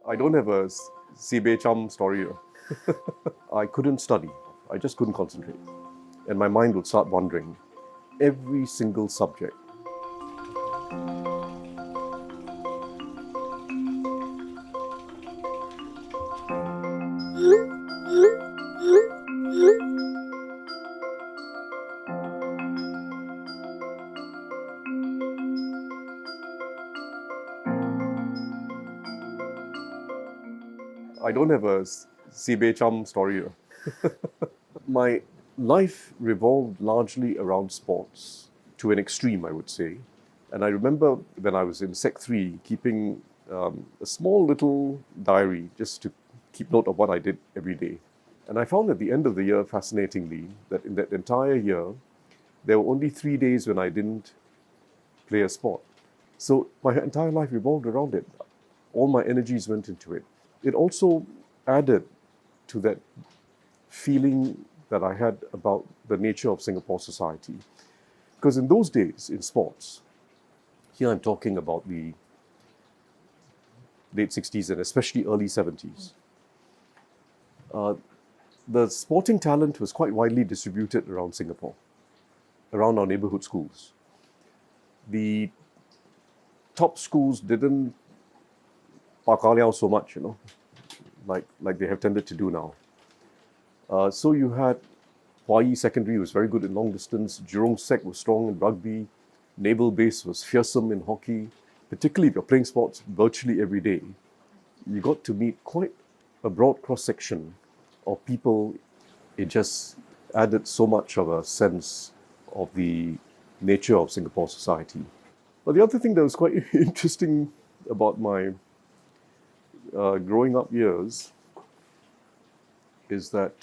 I don't have a Sibe Cham story. I couldn't study. I just couldn't concentrate. And my mind would start wandering. Every single subject. I don't have a Sibe Cham story. My life revolved largely around sports, to an extreme, I would say. And I remember when I was in Sec 3, keeping a small little diary just to keep note of what I did every day. And I found at the end of the year, fascinatingly, that in that entire year, there were only 3 days when I didn't play a sport. So my entire life revolved around it. All my energies went into it. It also added to that feeling that I had about the nature of Singapore society. Because in those days, in sports, here I'm talking about the late 60s and especially early 70s, the sporting talent was quite widely distributed around Singapore, around our neighborhood schools. The top schools didn't pakaliao so much, like they have tended to do now. So you had Hawaii Secondary was very good in long distance, Jurong Sec was strong in rugby, Naval Base was fearsome in hockey. Particularly if you're playing sports virtually every day, you got to meet quite a broad cross-section of people. It just added so much of a sense of the nature of Singapore society. But the other thing that was quite interesting about my growing up years is that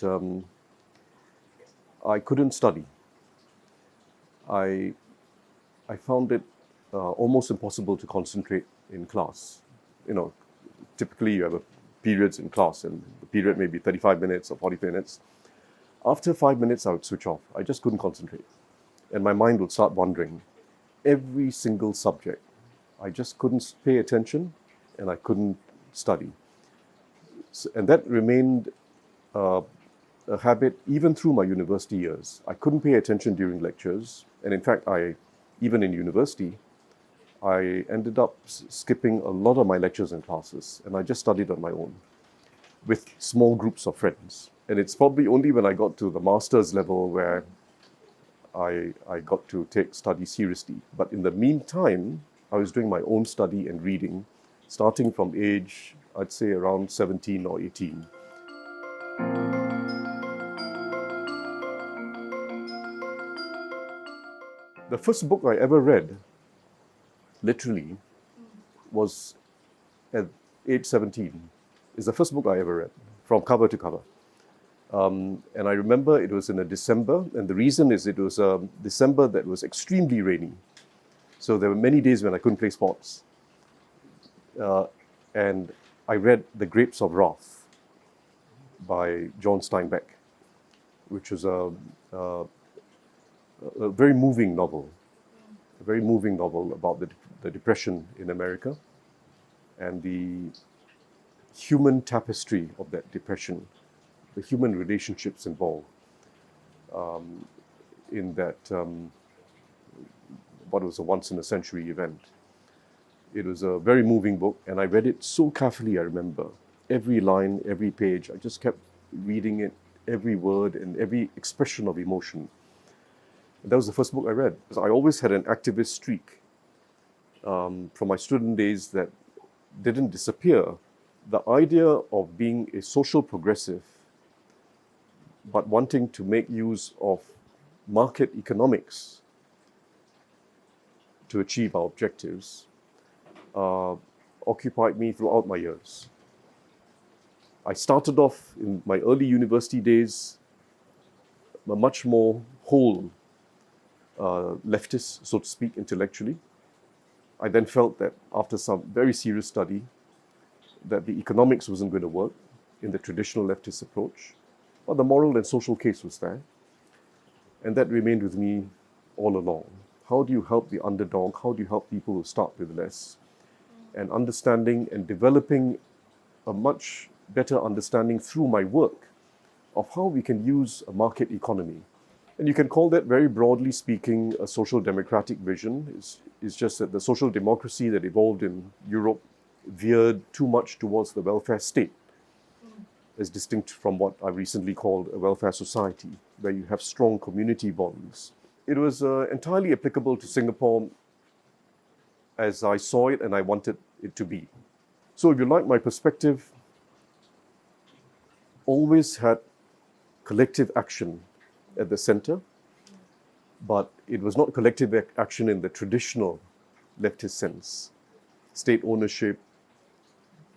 I couldn't study. I found it almost impossible to concentrate in class. Typically you have periods in class, and the period may be 35 minutes or 40 minutes. After 5 minutes, I would switch off. I just couldn't concentrate. And my mind would start wandering. Every single subject. I just couldn't pay attention, and I couldn't study. And that remained a habit even through my university years. I couldn't pay attention during lectures. And in fact, even in university, I ended up skipping a lot of my lectures and classes, and I just studied on my own with small groups of friends. And it's probably only when I got to the master's level where I got to take study seriously. But in the meantime, I was doing my own study and reading, starting from age, I'd say around 17 or 18. The first book I ever read, literally, was at age 17. It's the first book I ever read, from cover to cover. And I remember it was in a December, and the reason is it was a December that was extremely rainy. So there were many days when I couldn't play sports. And I read The Grapes of Wrath by John Steinbeck, which was a very moving novel. A very moving novel about the Depression in America and the human tapestry of that depression, the human relationships involved in that, what was a once-in-a-century event. It was a very moving book, and I read it so carefully, I remember. Every line, every page, I just kept reading it, every word and every expression of emotion. And that was the first book I read. I always had an activist streak from my student days that didn't disappear. The idea of being a social progressive, but wanting to make use of market economics to achieve our objectives, occupied me throughout my years. I started off in my early university days a much more whole leftist, so to speak, intellectually. I then felt that after some very serious study, that the economics wasn't going to work in the traditional leftist approach, but the moral and social case was there. And that remained with me all along. How do you help the underdog? How do you help people who start with less? And understanding and developing a much better understanding through my work of how we can use a market economy. And you can call that, very broadly speaking, a social democratic vision. It's just that the social democracy that evolved in Europe veered too much towards the welfare state, as distinct from what I recently called a welfare society, where you have strong community bonds. It was entirely applicable to Singapore as I saw it and I wanted it to be. So if you like, my perspective always had collective action at the center, but it was not collective action in the traditional leftist sense. State ownership,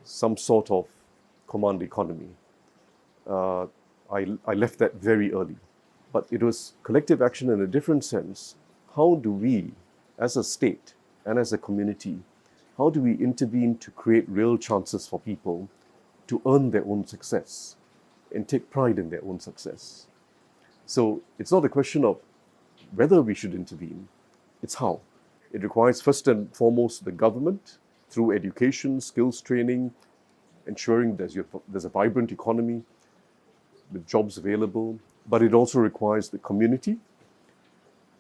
some sort of command economy. I left that very early. But it was collective action in a different sense. How do we, as a state and as a community, how do we intervene to create real chances for people to earn their own success and take pride in their own success? So it's not a question of whether we should intervene, it's how. It requires first and foremost the government, through education, skills training, ensuring there's a vibrant economy with jobs available, but it also requires the community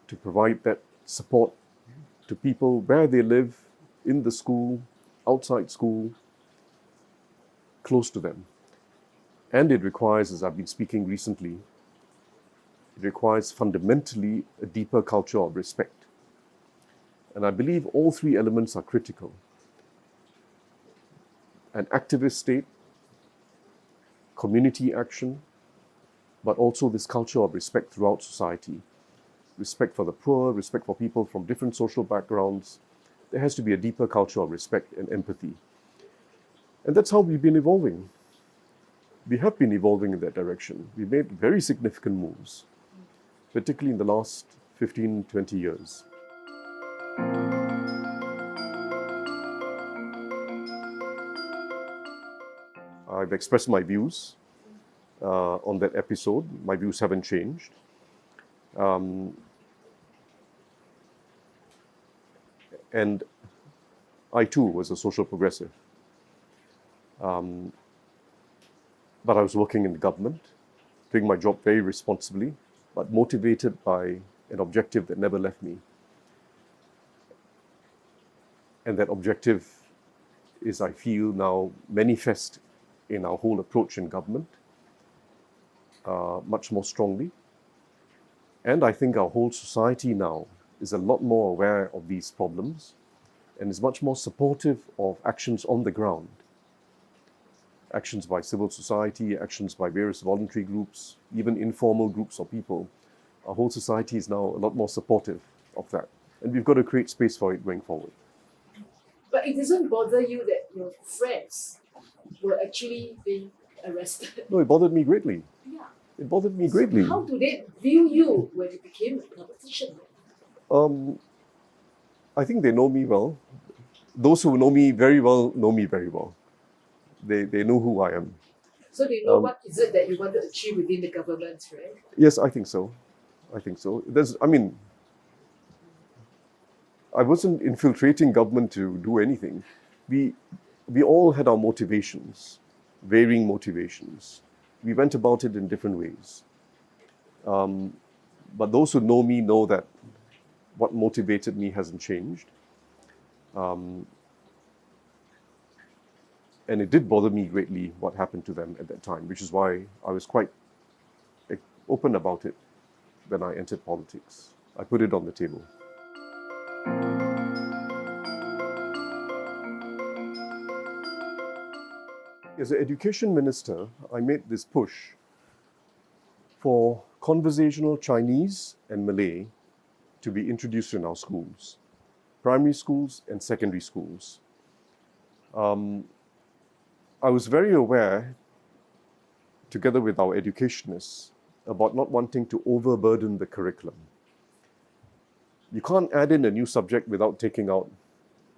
to provide that support to people where they live, in the school, outside school, close to them. And it requires, as I've been speaking recently, it requires fundamentally a deeper culture of respect. And I believe all three elements are critical. An activist state, community action, but also this culture of respect throughout society. Respect for the poor, respect for people from different social backgrounds. There has to be a deeper culture of respect and empathy. And that's how we've been evolving. We have been evolving in that direction. We've made very significant moves, particularly in the last 15, 20 years. I've expressed my views on that episode. My views haven't changed. And I too was a social progressive. But I was working in the government, doing my job very responsibly, but motivated by an objective that never left me. And that objective is, I feel, now manifest in our whole approach in government, much more strongly. And I think our whole society now is a lot more aware of these problems and is much more supportive of actions on the ground. Actions by civil society, actions by various voluntary groups, even informal groups of people. Our whole society is now a lot more supportive of that. And we've got to create space for it going forward. But it doesn't bother you that your friends were actually being arrested? No, it bothered me greatly. Yeah. It bothered me greatly. So how do they view you when you became a politician? I think they know me well. Those who know me very well know me very well. They know who I am. So they know what is it that you want to achieve within the government, right? Yes, I think so. I think so. I wasn't infiltrating government to do anything. We all had our motivations, varying motivations. We went about it in different ways. But those who know me know that what motivated me hasn't changed. And it did bother me greatly what happened to them at that time, which is why I was quite open about it when I entered politics. I put it on the table. As an education minister, I made this push for conversational Chinese and Malay to be introduced in our schools, primary schools and secondary schools. I was very aware, together with our educationists, about not wanting to overburden the curriculum. You can't add in a new subject without taking out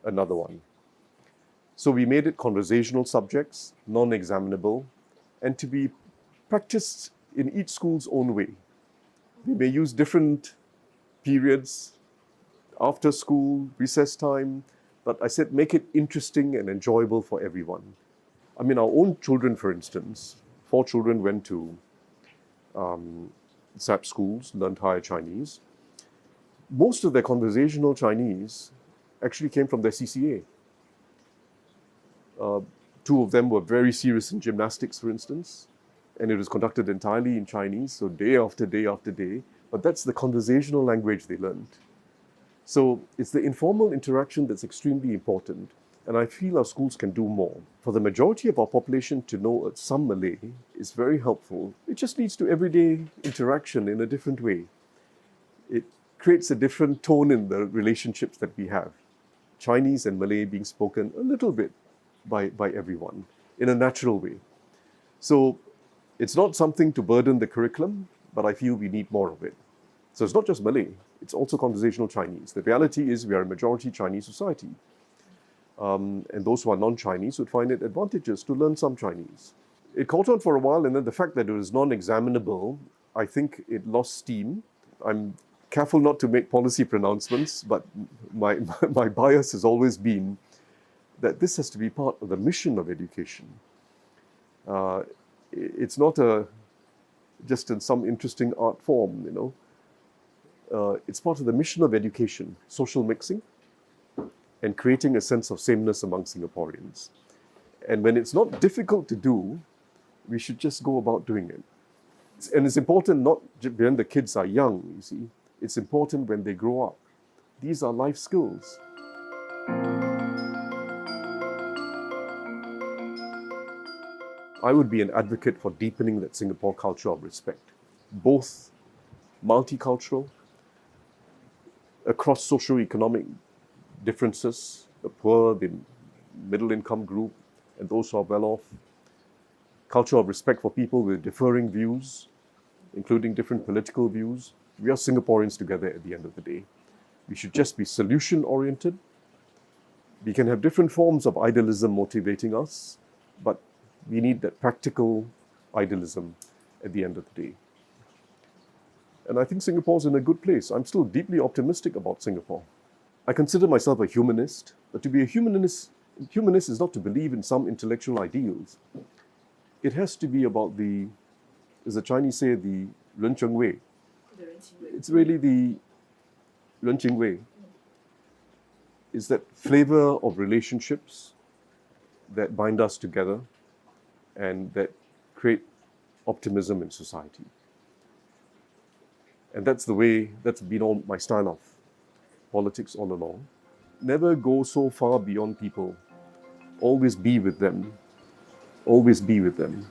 another one. So we made it conversational subjects, non-examinable, and to be practiced in each school's own way. We may use different periods, after school, recess time, but I said make it interesting and enjoyable for everyone. I mean, our own children, for instance, 4 children went to SAP schools, learned higher Chinese. Most of their conversational Chinese actually came from their CCA. 2 of them were very serious in gymnastics, for instance, and it was conducted entirely in Chinese, so day after day after day. But that's the conversational language they learned. So it's the informal interaction that's extremely important, and I feel our schools can do more. For the majority of our population to know some Malay is very helpful. It just leads to everyday interaction in a different way. It creates a different tone in the relationships that we have. Chinese and Malay being spoken a little bit by everyone in a natural way. So it's not something to burden the curriculum, but I feel we need more of it. So it's not just Malay, it's also conversational Chinese. The reality is we are a majority Chinese society. And those who are non-Chinese would find it advantageous to learn some Chinese. It caught on for a while, and then the fact that it was non-examinable, I think it lost steam. I'm careful not to make policy pronouncements, but my bias has always been that this has to be part of the mission of education. It's not just in some interesting art form, you know. It's part of the mission of education, social mixing, and creating a sense of sameness among Singaporeans. And when it's not difficult to do, we should just go about doing it. And it's important not when the kids are young, you see. It's important when they grow up. These are life skills. I would be an advocate for deepening that Singapore culture of respect, both multicultural, across socio-economic differences, the poor, the middle income group, and those who are well off. Culture of respect for people with differing views, including different political views. We are Singaporeans together at the end of the day. We should just be solution-oriented. We can have different forms of idealism motivating us, but we need that practical idealism at the end of the day. And I think Singapore's in a good place. I'm still deeply optimistic about Singapore. I consider myself a humanist, but to be a humanist is not to believe in some intellectual ideals. It has to be about the, as the Chinese say, the 人情味. It's really the 人情味. It's that flavor of relationships that bind us together and that create optimism in society. And that's the way, that's been all my style of politics all along. Never go so far beyond people. Always be with them. Always be with them.